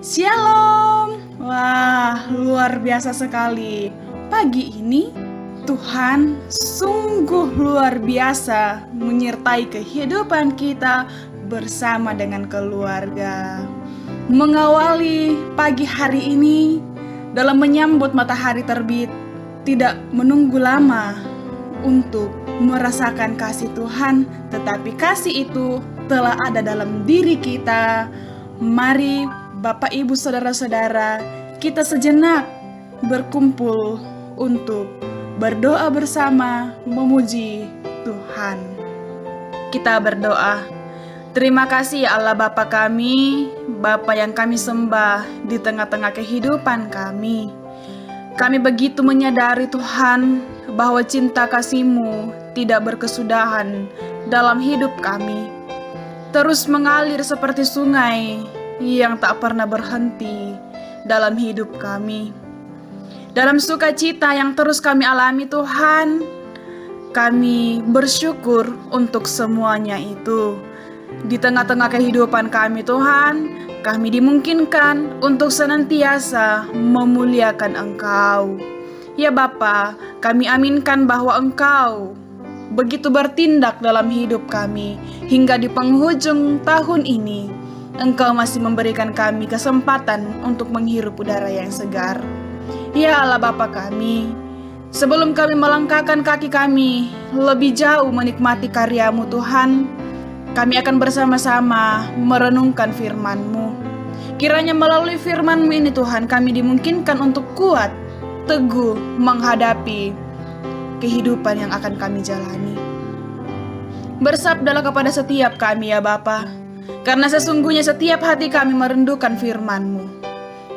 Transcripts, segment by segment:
Shalom. Wah, luar biasa sekali. Pagi ini Tuhan sungguh luar biasa menyertai kehidupan kita bersama dengan keluarga. Mengawali pagi hari ini dalam menyambut matahari terbit, tidak menunggu lama untuk merasakan kasih Tuhan, tetapi kasih itu telah ada dalam diri kita. Mari Bapak Ibu Saudara-saudara, kita sejenak berkumpul untuk berdoa bersama memuji Tuhan. Kita berdoa. Terima kasih ya Allah Bapa kami, Bapa yang kami sembah di tengah-tengah kehidupan kami. Kami begitu menyadari Tuhan bahwa cinta kasih-Mu tidak berkesudahan dalam hidup kami. Terus mengalir seperti sungai yang tak pernah berhenti dalam hidup kami. Dalam sukacita yang terus kami alami Tuhan, kami bersyukur untuk semuanya itu. Di tengah-tengah kehidupan kami Tuhan, kami dimungkinkan untuk senantiasa memuliakan Engkau. Ya Bapa, kami aminkan bahwa Engkau begitu bertindak dalam hidup kami hingga di penghujung tahun ini. Engkau masih memberikan kami kesempatan untuk menghirup udara yang segar. Ya Allah Bapa kami, sebelum kami melangkahkan kaki kami lebih jauh menikmati karya-Mu Tuhan, kami akan bersama-sama merenungkan firman-Mu. Kiranya melalui firman-Mu ini Tuhan, kami dimungkinkan untuk kuat, teguh menghadapi kehidupan yang akan kami jalani. Bersabdalah kepada setiap kami ya Bapa, karena sesungguhnya setiap hati kami merindukan firman-Mu.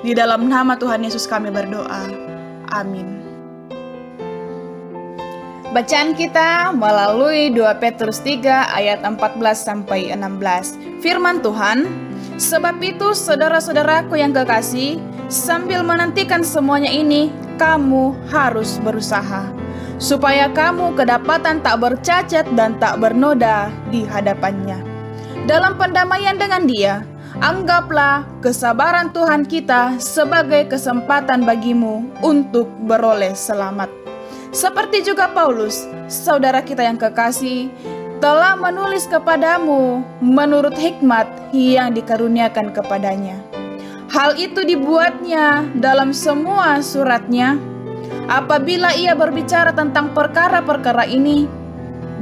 Di dalam nama Tuhan Yesus kami berdoa. Amin. Bacaan kita melalui 2 Petrus 3 ayat 14-16. Firman Tuhan, sebab itu saudara-saudaraku yang kekasih, sambil menantikan semuanya ini, kamu harus berusaha, supaya kamu kedapatan tak bercacat dan tak bernoda di hadapannya. Dalam pendamaian dengan Dia, anggaplah kesabaran Tuhan kita sebagai kesempatan bagimu untuk beroleh selamat. Seperti juga Paulus, saudara kita yang kekasih, telah menulis kepadamu menurut hikmat yang dikaruniakan kepadanya. Hal itu dibuatnya dalam semua suratnya. Apabila ia berbicara tentang perkara-perkara ini,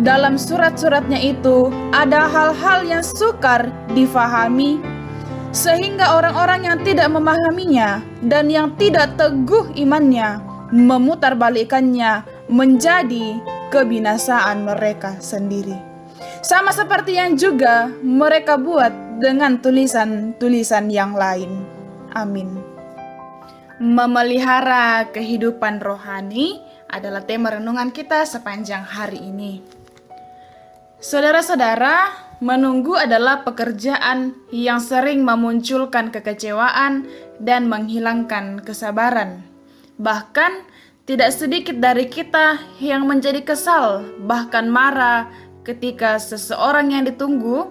dalam surat-suratnya itu ada hal-hal yang sukar difahami, sehingga orang-orang yang tidak memahaminya dan yang tidak teguh imannya memutarbalikannya menjadi kebinasaan mereka sendiri. Sama seperti yang juga mereka buat dengan tulisan-tulisan yang lain. Amin. Memelihara kehidupan rohani adalah tema renungan kita sepanjang hari ini. Saudara-saudara, menunggu adalah pekerjaan yang sering memunculkan kekecewaan dan menghilangkan kesabaran. Bahkan tidak sedikit dari kita yang menjadi kesal, bahkan marah ketika seseorang yang ditunggu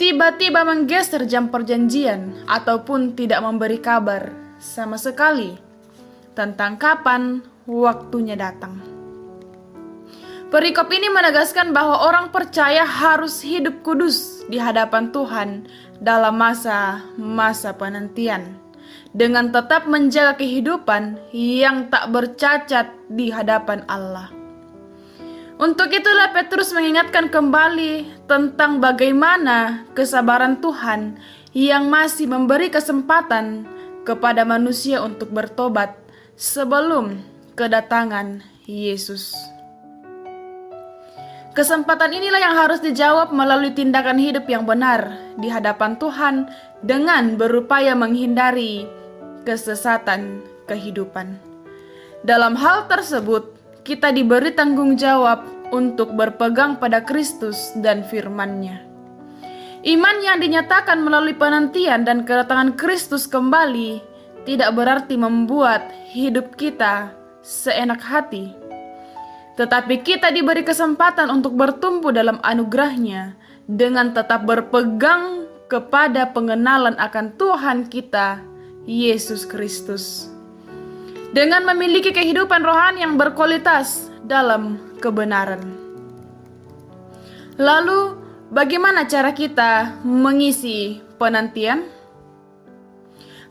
tiba-tiba menggeser jam perjanjian ataupun tidak memberi kabar sama sekali tentang kapan waktunya datang. Perikop ini menegaskan bahwa orang percaya harus hidup kudus di hadapan Tuhan dalam masa-masa penantian, dengan tetap menjaga kehidupan yang tak bercacat di hadapan Allah. Untuk itulah Petrus mengingatkan kembali tentang bagaimana kesabaran Tuhan yang masih memberi kesempatan kepada manusia untuk bertobat sebelum kedatangan Yesus. Kesempatan inilah yang harus dijawab melalui tindakan hidup yang benar di hadapan Tuhan dengan berupaya menghindari kesesatan kehidupan. Dalam hal tersebut, kita diberi tanggung jawab untuk berpegang pada Kristus dan firman-Nya. Iman yang dinyatakan melalui penantian dan kedatangan Kristus kembali tidak berarti membuat hidup kita seenak hati. Tetapi kita diberi kesempatan untuk bertumbuh dalam anugerah-Nya dengan tetap berpegang kepada pengenalan akan Tuhan kita Yesus Kristus. Dengan memiliki kehidupan rohani yang berkualitas dalam kebenaran. Lalu, bagaimana cara kita mengisi penantian?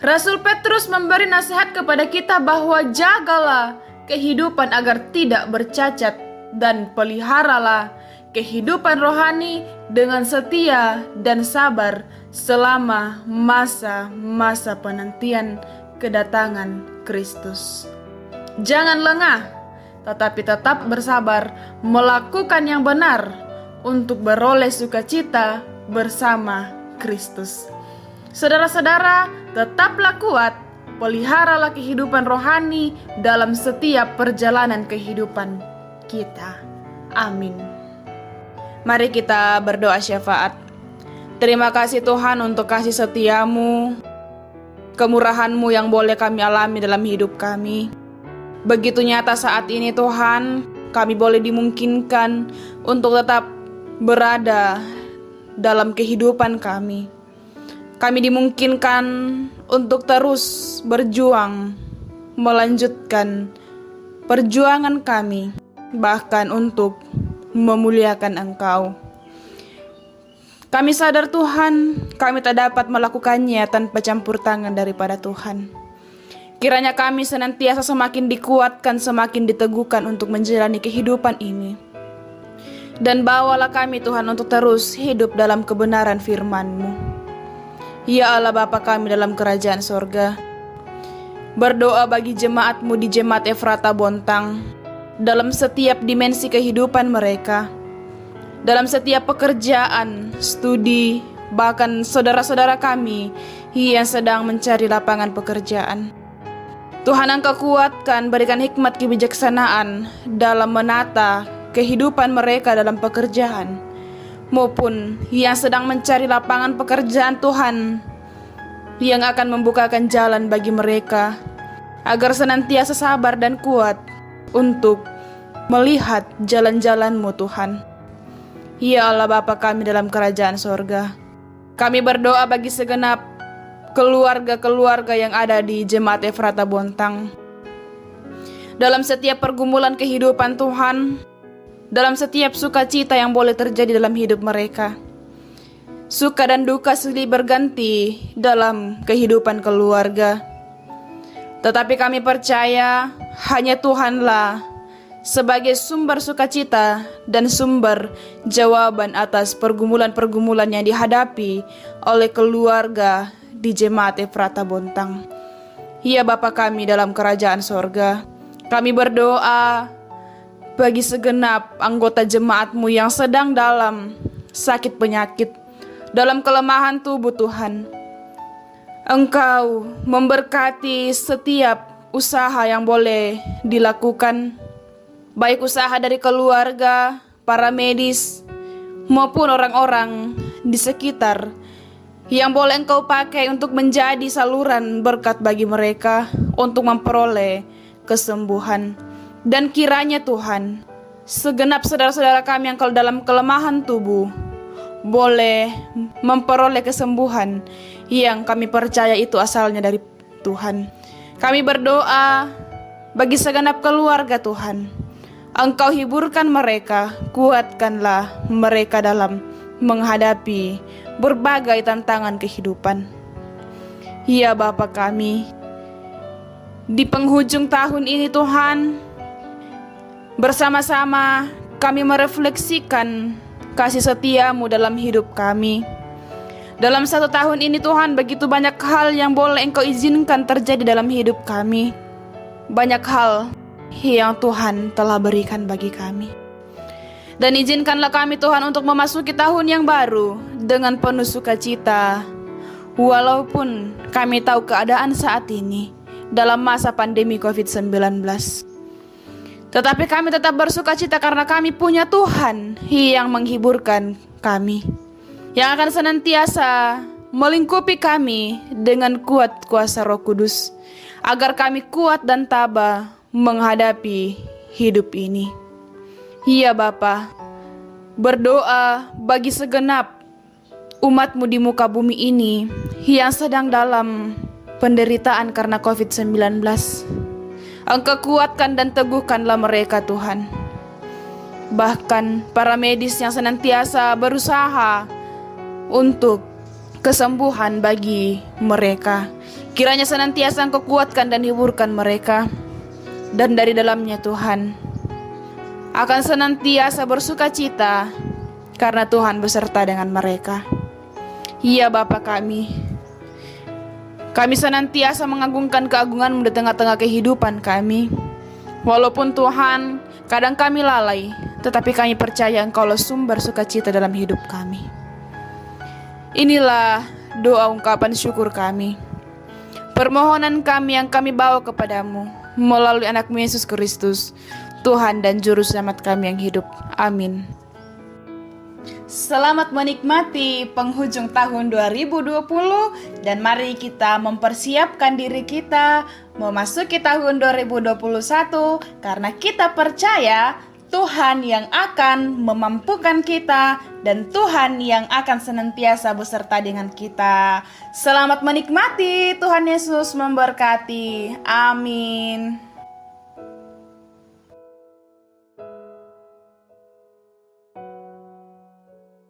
Rasul Petrus memberi nasihat kepada kita bahwa jagalah kehidupan agar tidak bercacat dan peliharalah kehidupan rohani dengan setia dan sabar selama masa-masa penantian kedatangan Kristus. Jangan lengah, tetapi tetap bersabar melakukan yang benar untuk beroleh sukacita bersama Kristus. Saudara-saudara, tetaplah kuat, peliharalah kehidupan rohani dalam setiap perjalanan kehidupan kita. Amin. Mari kita berdoa syafaat. Terima kasih Tuhan untuk kasih setiamu, kemurahan-Mu yang boleh kami alami dalam hidup kami. Begitu nyata saat ini Tuhan, kami boleh dimungkinkan untuk tetap berada dalam kehidupan kami. Kami dimungkinkan untuk terus berjuang, melanjutkan perjuangan kami, bahkan untuk memuliakan Engkau. Kami sadar Tuhan, kami tak dapat melakukannya tanpa campur tangan daripada Tuhan. Kiranya kami senantiasa semakin dikuatkan, semakin diteguhkan untuk menjalani kehidupan ini. Dan bawalah kami Tuhan untuk terus hidup dalam kebenaran firman-Mu. Ya Allah Bapa kami dalam kerajaan sorga, berdoa bagi jemaat-Mu di Jemaat Efrata Bontang, dalam setiap dimensi kehidupan mereka, dalam setiap pekerjaan, studi, bahkan saudara-saudara kami yang sedang mencari lapangan pekerjaan. Tuhan Engkau kuatkan, berikan hikmat kebijaksanaan dalam menata kehidupan mereka dalam pekerjaan, maupun yang sedang mencari lapangan pekerjaan Tuhan, yang akan membukakan jalan bagi mereka, agar senantiasa sabar dan kuat untuk melihat jalan-jalan-Mu Tuhan. Ya Allah Bapa kami dalam kerajaan sorga, kami berdoa bagi segenap keluarga-keluarga yang ada di Jemaat Efrata Bontang. Dalam setiap pergumulan kehidupan Tuhan, dalam setiap sukacita yang boleh terjadi dalam hidup mereka, suka dan duka silih berganti dalam kehidupan keluarga. Tetapi kami percaya hanya Tuhanlah sebagai sumber sukacita dan sumber jawaban atas pergumulan-pergumulan yang dihadapi oleh keluarga di Jemaat Efrata Bontang. Ya Bapa kami dalam kerajaan sorga, kami berdoa bagi segenap anggota jemaat-Mu yang sedang dalam sakit penyakit, dalam kelemahan tubuh Tuhan. Engkau memberkati setiap usaha yang boleh dilakukan, baik usaha dari keluarga, para medis, maupun orang-orang di sekitar, yang boleh Engkau pakai untuk menjadi saluran berkat bagi mereka untuk memperoleh kesembuhan. Dan kiranya Tuhan, segenap saudara-saudara kami yang kalau dalam kelemahan tubuh boleh memperoleh kesembuhan yang kami percaya itu asalnya dari Tuhan. Kami berdoa bagi segenap keluarga Tuhan, Engkau hiburkan mereka, kuatkanlah mereka dalam menghadapi berbagai tantangan kehidupan. Ya Bapa kami, di penghujung tahun ini Tuhan, bersama-sama kami merefleksikan kasih setia-Mu dalam hidup kami. Dalam 1 tahun ini Tuhan, begitu banyak hal yang boleh Engkau izinkan terjadi dalam hidup kami. Banyak hal yang Tuhan telah berikan bagi kami. Dan izinkanlah kami Tuhan untuk memasuki tahun yang baru dengan penuh sukacita. Walaupun kami tahu keadaan saat ini dalam masa pandemi COVID-19. Tetapi kami tetap bersukacita karena kami punya Tuhan yang menghiburkan kami, yang akan senantiasa melingkupi kami dengan kuat kuasa Roh Kudus, agar kami kuat dan tabah menghadapi hidup ini. Ya Bapa, berdoa bagi segenap umat-Mu di muka bumi ini yang sedang dalam penderitaan karena COVID-19. Engkau kuatkan dan teguhkanlah mereka Tuhan. Bahkan para medis yang senantiasa berusaha untuk kesembuhan bagi mereka. Kiranya senantiasa Engkau kuatkan dan hiburkan mereka. Dan dari dalamnya Tuhan akan senantiasa bersuka cita karena Tuhan beserta dengan mereka. Ya Bapa kami senantiasa mengagungkan keagungan-Mu di tengah-tengah kehidupan kami. Walaupun Tuhan kadang kami lalai, tetapi kami percaya Engkaulah sumber sukacita dalam hidup kami. Inilah doa ungkapan syukur kami. Permohonan kami yang kami bawa kepadamu melalui anak-Mu Yesus Kristus, Tuhan dan Juru Selamat kami yang hidup. Amin. Selamat menikmati penghujung tahun 2020 dan mari kita mempersiapkan diri kita memasuki tahun 2021 karena kita percaya Tuhan yang akan memampukan kita dan Tuhan yang akan senantiasa beserta dengan kita. Selamat menikmati, Tuhan Yesus memberkati. Amin.